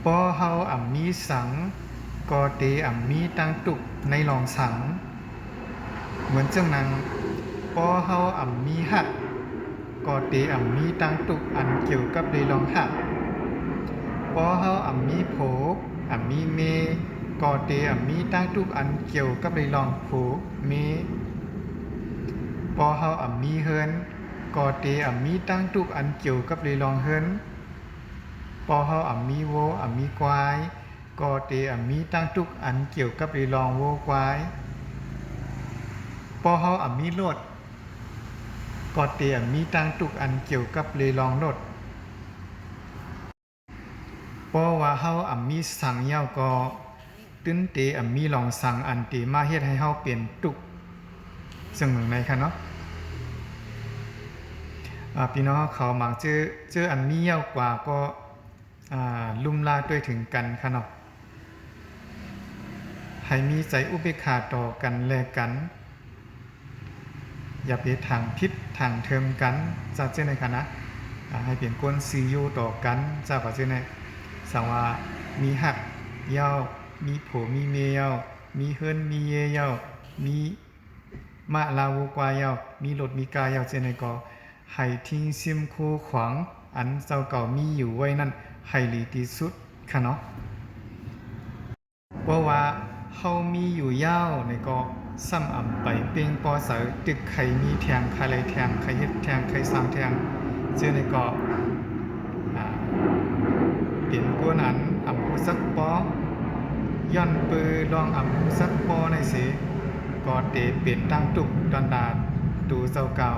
ปอเฮาอ่ำมีสังกอเตอ่ำมีตั้งตุกในรองสังเหมือนจังนั้นปอเฮาอ่ำมีหักกอเตอ่ำมีตั้งตุกอันเกี่ยวกับในรองหักปอเฮาอ่ำมีโผอ่ำมีเมกอเตอ่ำมีตั้งตุกอันเกี่ยวกับในรองโผเมปอเฮาอ่ำมีเฮินกอเตอ่ำมีตั้งตุกอันเกี่ยวกับในรองเฮินปอเฮาอ่ำมีโวอ่ำมีควายกอเตอ่ำมีตั้งตุกอันเกี่ยวกับในรองโวควายปอเฮาอ่ำมีรถกอเตอ่ำมีตั้งตุกอันเกี่ยวกับในรองรถปอว่าเฮาอ่ำมีสังเย้าก็ตึ้นเตอ่ำมีรองสังอันเตมาเฮ็ดให้เฮาเปลี่ยนตุกซึ่งเหมือนไหนคะเนาะพี่น้องเขามักเจออันมีเย้ากว่าก็ลุ่มลาด้วยถึงกันค่ะเนาะให้มีใจอุเบกขาต่อกันแลกัน อย่าไปทางพิษทางเทิมกันจะเจ้าในค่ะนะให้เปลี่ยนก้นซียูต่อกันจะก็เจ้าในสังว่ามีหักเย้ามีโผมีเมเย้ามีเฮิรนมีเยเย้ามีมะลาวกวาเย้ามีรถมีกาเย้าเจ้าในก็ให้ทิ้งซิมคู่ขวางอันเจ้าเก่ามีอยู่ไว้นั่นให้ดีที่สุดค่ะเนาะเพราะว่าเฮามีอยู่ยาวในก็ซ้ำอ่ำไปเปียงปอเสาตึกไข่มีแทงใครเลยแทงใครเฮ็ดแทงใครซ้ำแทงเจอในก็เปลี่ยนกวนอันอ่ำผู้สักปอย่อนปือลองอ่ำสักปอในสิก็เตเปลี่ยนตั้งตุกตอนดาดูเจ้าเก่า